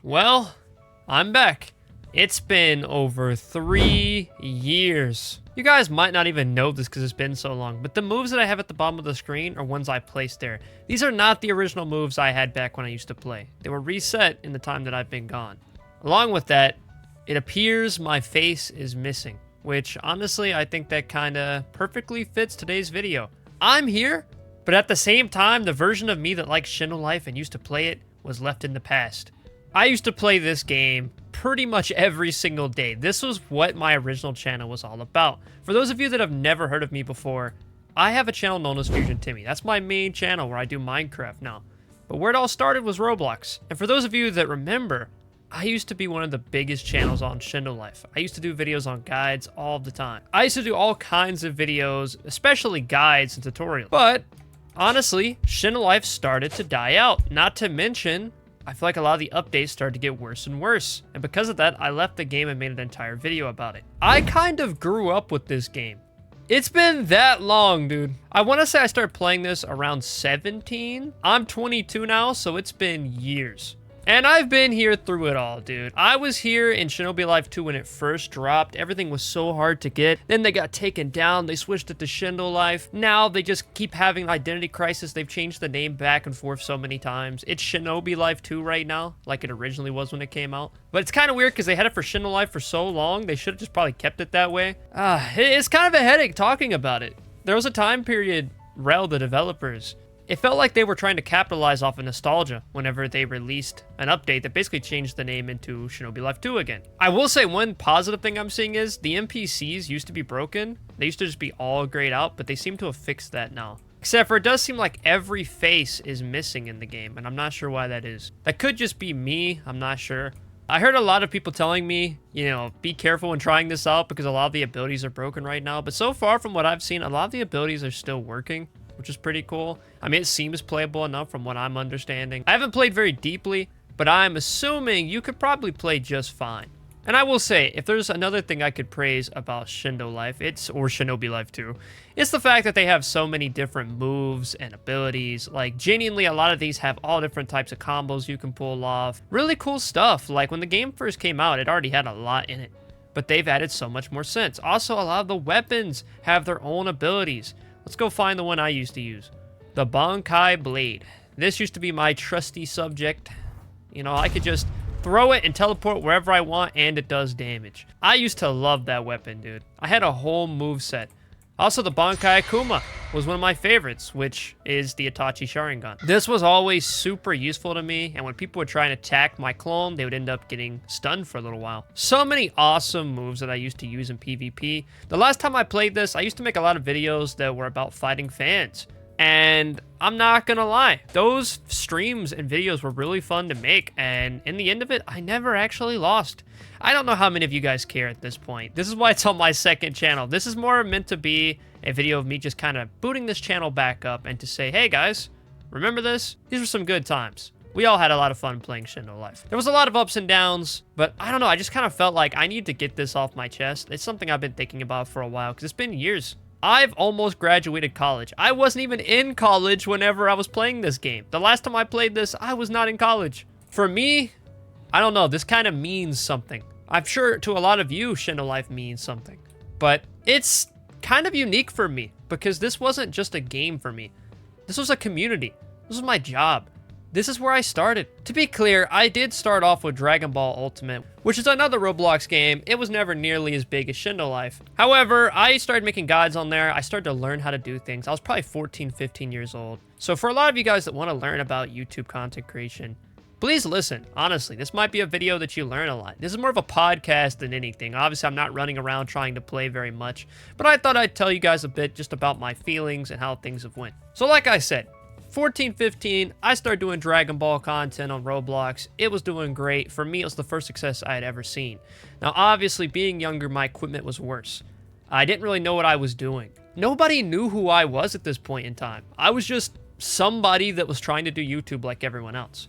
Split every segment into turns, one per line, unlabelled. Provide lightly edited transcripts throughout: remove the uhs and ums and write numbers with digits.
Well, I'm back. It's been over 3 years. You guys might not even know this because it's been so long, but the moves that I have at the bottom of the screen are ones I placed there. These are not the original moves I had back when I used to play. They were reset in the time that I've been gone. Along with that, it appears my face is missing, which honestly, I think that kinda perfectly fits today's video. I'm here, but at the same time, the version of me that likes Shindo Life and used to play it was left in the past. I used to play this game pretty much every single day. This was what my original channel was all about. For those of you that have never heard of me before, I have a channel known as Fusion Timmy. That's my main channel where I do Minecraft now. But where it all started was Roblox. And for those of you that remember, I used to be one of the biggest channels on Shindo Life. I used to do videos on guides all the time. I used to do all kinds of videos, especially guides and tutorials. But honestly, Shindo Life started to die out. Not to mention, I feel like a lot of the updates started to get worse and worse. And because of that, I left the game and made an entire video about it. I kind of grew up with this game. It's been that long, dude. I want to say I started playing this around 17. I'm 22 now, so it's been years. And I've been here through it all, dude. I was here in Shinobi Life 2 when it first dropped. Everything was so hard to get. Then they got taken down. They switched it to Shindo Life. Now they just keep having an identity crisis. They've changed the name back and forth so many times. It's Shinobi Life 2 right now, like it originally was when it came out. But it's kind of weird because they had it for Shindo Life for so long. They should have just probably kept it that way. It's kind of a headache talking about it. There was a time period, Rel, the developers, it felt like they were trying to capitalize off of nostalgia whenever they released an update that basically changed the name into Shinobi Life 2 again. I will say one positive thing I'm seeing is the NPCs used to be broken. They used to just be all grayed out, but they seem to have fixed that now. Except for it does seem like every face is missing in the game, and I'm not sure why that is. That could just be me, I'm not sure. I heard a lot of people telling me, you know, be careful when trying this out because a lot of the abilities are broken right now. But so far from what I've seen, a lot of the abilities are still working, which is pretty cool. I mean, it seems playable enough from what I'm understanding. I haven't played very deeply, but I'm assuming you could probably play just fine. And I will say, if there's another thing I could praise about Shindo Life, or Shinobi Life 2, it's the fact that they have so many different moves and abilities. Like, genuinely, a lot of these have all different types of combos you can pull off. Really cool stuff. Like, when the game first came out, it already had a lot in it, but they've added so much more since. Also, a lot of the weapons have their own abilities. Let's go find the one I used to use. The Bankai Blade. This used to be my trusty subject. You know, I could just throw it and teleport wherever I want, and it does damage. I used to love that weapon, dude. I had a whole moveset. Also, the Bankai Akuma was one of my favorites, which is the Itachi Sharingan. This was always super useful to me, and when people would try and attack my clone, they would end up getting stunned for a little while. So many awesome moves that I used to use in PvP. The last time I played this, I used to make a lot of videos that were about fighting fans. And I'm not gonna lie, those streams and videos were really fun to make, and in the end of it, I never actually lost. I don't know how many of you guys care at this point. This is why it's on my second channel. This is more meant to be a video of me just kind of booting this channel back up and to say, hey guys, remember this? These were some good times. We all had a lot of fun playing Shindo Life. There was a lot of ups and downs, but I don't know, I just kind of felt like I need to get this off my chest. It's something I've been thinking about for a while, because it's been years. I've almost graduated college. I wasn't even in college whenever I was playing this game. The last time I played this, I was not in college. For me, I don't know, this kind of means something. I'm sure to a lot of you, Shindo Life means something. But it's kind of unique for me, because this wasn't just a game for me. This was a community. This was my job. This is where I started. To be clear, I did start off with Dragon Ball Ultimate, which is another Roblox game. It was never nearly as big as Shindo Life. However, I started making guides on there. I started to learn how to do things. I was probably 14, 15 years old. So for a lot of you guys that want to learn about YouTube content creation, please listen. Honestly, this might be a video that you learn a lot. This is more of a podcast than anything. Obviously, I'm not running around trying to play very much, but I thought I'd tell you guys a bit just about my feelings and how things have went. So like I said, 14, 15, I started doing Dragon Ball content on Roblox. It was doing great. For me, it was the first success I had ever seen. Now, obviously, being younger, my equipment was worse. I didn't really know what I was doing. Nobody knew who I was at this point in time. I was just somebody that was trying to do YouTube like everyone else.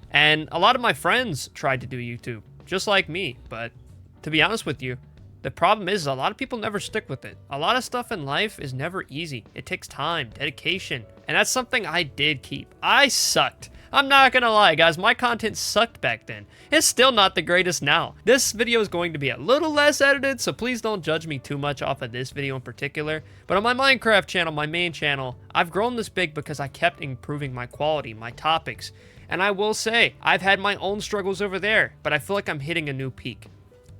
And a lot of my friends tried to do YouTube, just like me. But to be honest with you, the problem is a lot of people never stick with it. A lot of stuff in life is never easy. It takes time, dedication, and that's something I did keep. I sucked. I'm not gonna lie, guys, my content sucked back then. It's still not the greatest now. This video is going to be a little less edited, so please don't judge me too much off of this video in particular. But on my Minecraft channel, my main channel, I've grown this big because I kept improving my quality, my topics. And I will say, I've had my own struggles over there, but I feel like I'm hitting a new peak.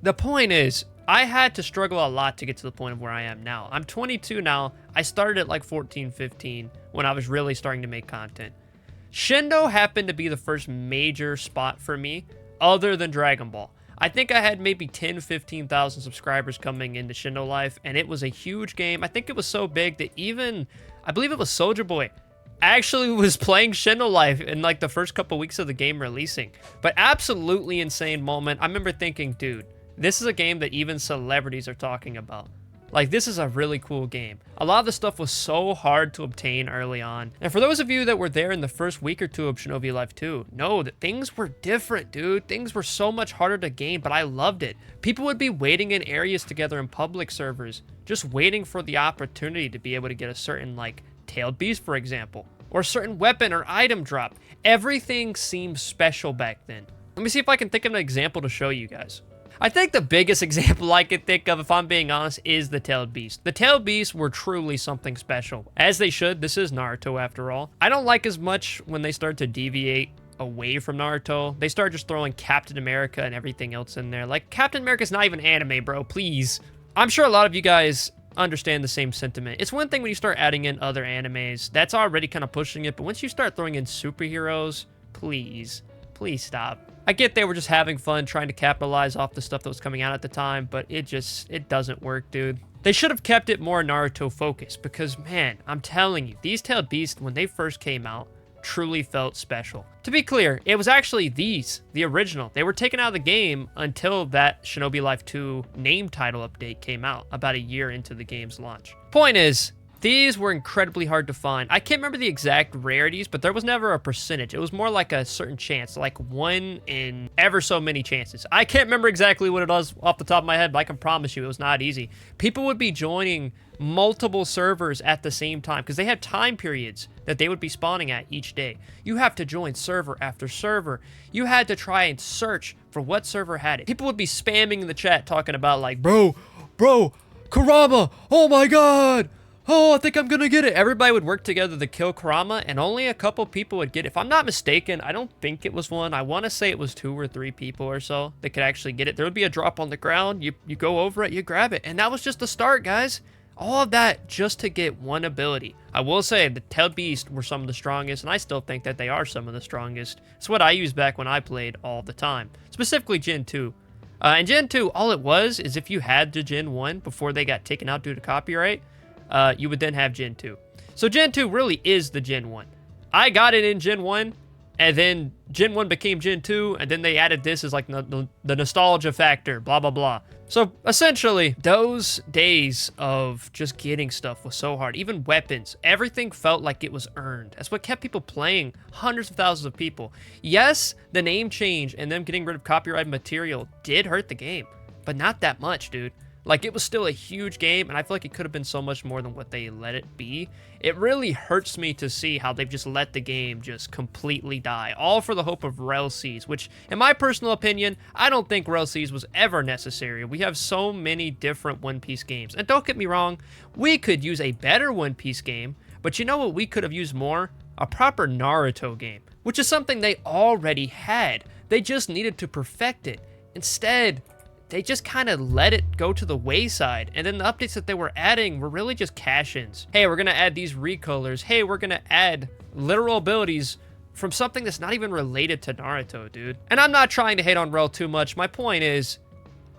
The point is, I had to struggle a lot to get to the point of where I am now. I'm 22 now. I started at like 14, 15 when I was really starting to make content. Shindo happened to be the first major spot for me other than Dragon Ball. I think I had maybe 10, 15,000 subscribers coming into Shindo Life, and it was a huge game. I think it was so big that even, I believe it was Soulja Boy, actually was playing Shindo Life in like the first couple weeks of the game releasing. But absolutely insane moment. I remember thinking, dude, this is a game that even celebrities are talking about. Like, this is a really cool game. A lot of the stuff was so hard to obtain early on. And for those of you that were there in the first week or two of Shinobi Life 2, know that things were different, dude. Things were so much harder to gain, but I loved it. People would be waiting in areas together in public servers, just waiting for the opportunity to be able to get a certain, like, tailed beast, for example, or a certain weapon or item drop. Everything seemed special back then. Let me see if I can think of an example to show you guys. I think the biggest example I could think of, if I'm being honest, is the tailed beast. The tailed beasts were truly something special, as they should. This is Naruto after all. I don't like as much when they start to deviate away from Naruto. They start just throwing Captain America and everything else in there. Like, Captain America's not even anime, bro, please. I'm sure a lot of you guys understand the same sentiment. It's one thing when you start adding in other animes. That's already kind of pushing it, but once you start throwing in superheroes, please stop. I get they were just having fun trying to capitalize off the stuff that was coming out at the time, but it doesn't work, dude. They should have kept it more Naruto focused because, man, I'm telling you, these tailed beasts, when they first came out, truly felt special. To be clear, it was actually these, the original. They were taken out of the game until that Shinobi Life 2 name title update came out about a year into the game's launch. Point is, these were incredibly hard to find. I can't remember the exact rarities, but there was never a percentage. It was more like a certain chance, like 1 in ever so many chances. I can't remember exactly what it was off the top of my head, but I can promise you it was not easy. People would be joining multiple servers at the same time because they had time periods that they would be spawning at each day. You have to join server after server. You had to try and search for what server had it. People would be spamming in the chat talking about like, bro, Kurama, oh my god. Oh, I think I'm gonna get it. Everybody would work together to kill Kurama, and only a couple people would get it. If I'm not mistaken, I don't think it was one. I want to say it was 2 or 3 people or so that could actually get it. There would be a drop on the ground. You go over it, you grab it. And that was just the start, guys. All of that just to get one ability. I will say the tailed beast were some of the strongest, and I still think that they are some of the strongest. It's what I used back when I played all the time, specifically Gen 2. And Gen 2, all it was is if you had the Gen 1 before they got taken out due to copyright, you would then have Gen 2. So Gen 2 really is the Gen 1. I got it in Gen 1, and then Gen 1 became Gen 2, and then they added this as like the nostalgia factor, blah, blah, blah. So essentially, those days of just getting stuff was so hard. Even weapons, everything felt like it was earned. That's what kept people playing, hundreds of thousands of people. Yes, the name change and them getting rid of copyrighted material did hurt the game, but not that much, dude. Like, it was still a huge game, and I feel like it could have been so much more than what they let it be. It really hurts me to see how they've just let the game just completely die, all for the hope of Rel Cs, which, in my personal opinion, I don't think Rel Cs was ever necessary. We have so many different One Piece games, and don't get me wrong, we could use a better One Piece game, but you know what we could have used more? A proper Naruto game, which is something they already had. They just needed to perfect it. Instead, they just kind of let it go to the wayside, and then the updates that they were adding were really just cash-ins. Hey, we're gonna add these recolors. Hey, we're gonna add literal abilities from something that's not even related to Naruto, dude. And I'm not trying to hate on Rel too much. My point is,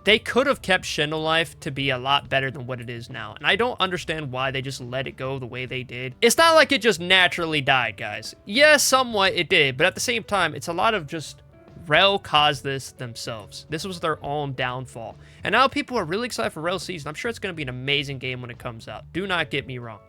they could have kept Shindo Life to be a lot better than what it is now, and I don't understand why they just let it go the way they did. It's not like it just naturally died, guys. Yes, somewhat it did, but at the same time, it's a lot of just Rel caused this themselves. This was their own downfall. And now people are really excited for Rel Season. I'm sure it's going to be an amazing game when it comes out. Do not get me wrong.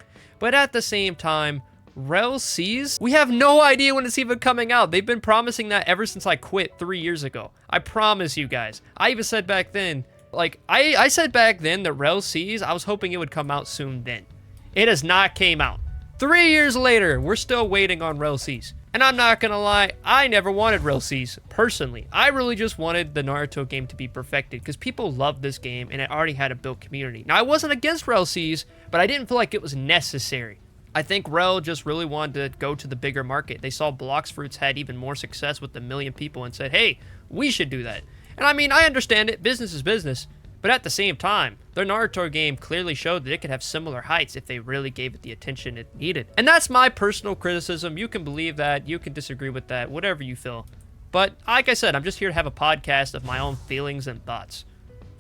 But at the same time, Rel Seas, we have no idea when it's even coming out. They've been promising that ever since I quit 3 years ago. I promise you guys. I even said back then, like, I said back then that Rel Seas, I was hoping it would come out soon then. It has not came out. 3 years later, we're still waiting on Rel Seas. And I'm not gonna lie, I never wanted RLCs, personally. I really just wanted the Naruto game to be perfected, because people loved this game, and it already had a built community. Now, I wasn't against RLCs, but I didn't feel like it was necessary. I think Rel just really wanted to go to the bigger market. They saw Blox Fruits had even more success with 1 million people and said, hey, we should do that. And I mean, I understand it, business is business, but at the same time, their Naruto game clearly showed that it could have similar heights if they really gave it the attention it needed. And that's my personal criticism. You can believe that, you can disagree with that, whatever you feel. But like I said, I'm just here to have a podcast of my own feelings and thoughts.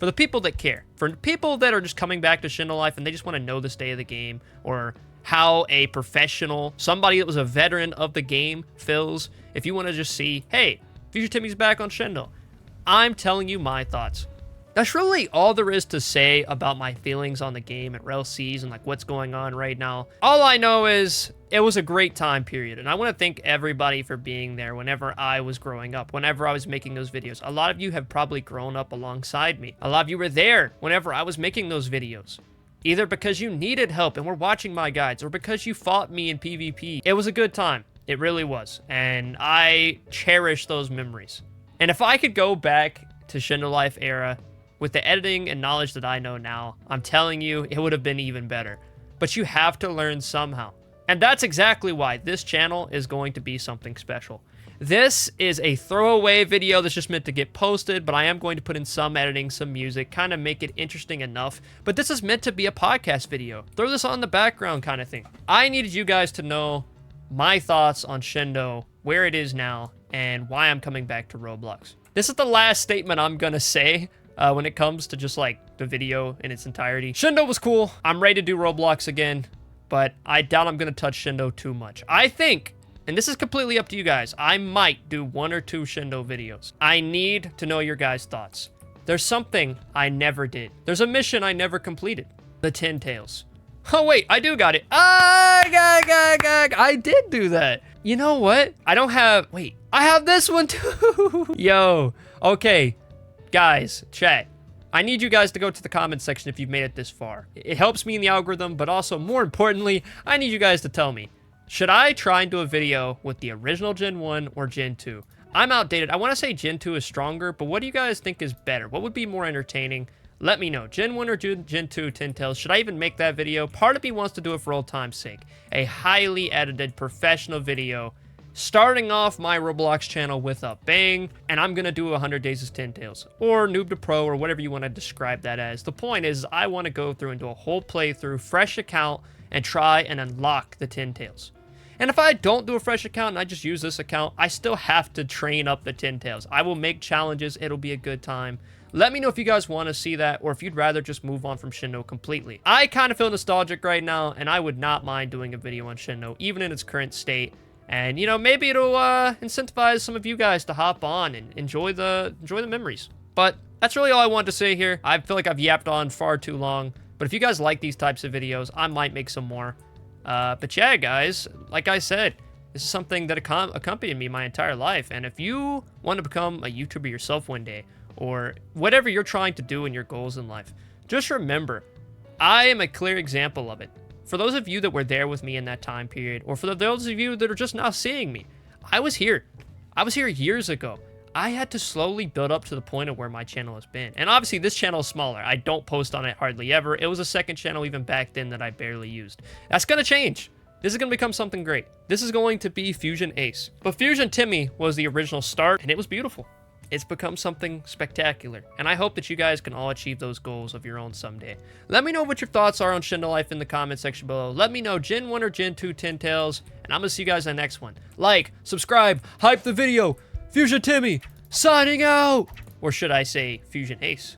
For the people that care, for people that are just coming back to Shindo Life and they just want to know the state of the game, or how a professional, somebody that was a veteran of the game feels, if you want to just see, hey, Future Timmy's back on Shindo, I'm telling you my thoughts. That's really all there is to say about my feelings on the game at RLCs and like what's going on right now. All I know is it was a great time period, and I want to thank everybody for being there whenever I was growing up, whenever I was making those videos. A lot of you have probably grown up alongside me. A lot of you were there whenever I was making those videos. Either because you needed help and were watching my guides, or because you fought me in PvP. It was a good time. It really was. And I cherish those memories. And if I could go back to Shindo Life era with the editing and knowledge that I know now, I'm telling you, it would have been even better. But you have to learn somehow. And that's exactly why this channel is going to be something special. This is a throwaway video that's just meant to get posted, but I am going to put in some editing, some music, kind of make it interesting enough. But this is meant to be a podcast video. Throw this on the background kind of thing. I needed you guys to know my thoughts on Shindo, where it is now, and why I'm coming back to Roblox. This is the last statement I'm gonna say when it comes to just like the video in its entirety. Shindo was cool. I'm ready to do Roblox again, but I doubt I'm gonna touch Shindo too much. I think, and this is completely up to you guys, I might do 1 or 2 Shindo videos. I need to know your guys' thoughts. There's something I never did. There's a mission I never completed. The 10 Tails. Oh wait, I do got it. I did do that. You know what? I don't have, wait, I have this one too. Yo, okay. Guys, chat. I need you guys to go to the comment section if you've made it this far. It helps me in the algorithm, but also more importantly, I need you guys to tell me, should I try and do a video with the original Gen 1 or Gen 2? I'm outdated. I want to say Gen 2 is stronger, but what do you guys think is better? What would be more entertaining? Let me know. Gen 1 or Gen 2 10 Tails. Should I even make that video? Part of me wants to do it for old time's sake. A highly edited professional video starting off my Roblox channel with a bang, and I'm gonna do 100 Days as 10 Tails, or Noob to Pro, or whatever you want to describe that as. The point is, I want to go through and do a whole playthrough, fresh account, and try and unlock the 10 Tails. And if I don't do a fresh account and I just use this account, I still have to train up the 10 Tails. I will make challenges. It'll be a good time. Let me know if you guys want to see that, or if you'd rather just move on from Shindo completely. I kind of feel nostalgic right now, and I would not mind doing a video on Shindo, even in its current state. And, you know, maybe it'll incentivize some of you guys to hop on and enjoy the memories. But that's really all I wanted to say here. I feel like I've yapped on far too long. But if you guys like these types of videos, I might make some more. But yeah, guys, like I said, this is something that accompanied me my entire life. And if you want to become a YouTuber yourself one day, or whatever you're trying to do in your goals in life, just remember, I am a clear example of it. For those of you that were there with me in that time period, or for those of you that are just now seeing me, I was here. I was here years ago. I had to slowly build up to the point of where my channel has been. And obviously this channel is smaller. I don't post on it hardly ever. It was a second channel even back then that I barely used. That's gonna change. This is gonna become something great. This is going to be FuzionAce. But Fusion Timmy was the original start, and it was beautiful. It's become something spectacular, and I hope that you guys can all achieve those goals of your own someday. Let me know what your thoughts are on Shindo Life in the comment section below. Let me know Gen 1 or Gen 2 10 Tails, and I'm gonna see you guys in the next one. Like, subscribe, hype the video. Fusion Timmy, signing out! Or should I say FuzionAce?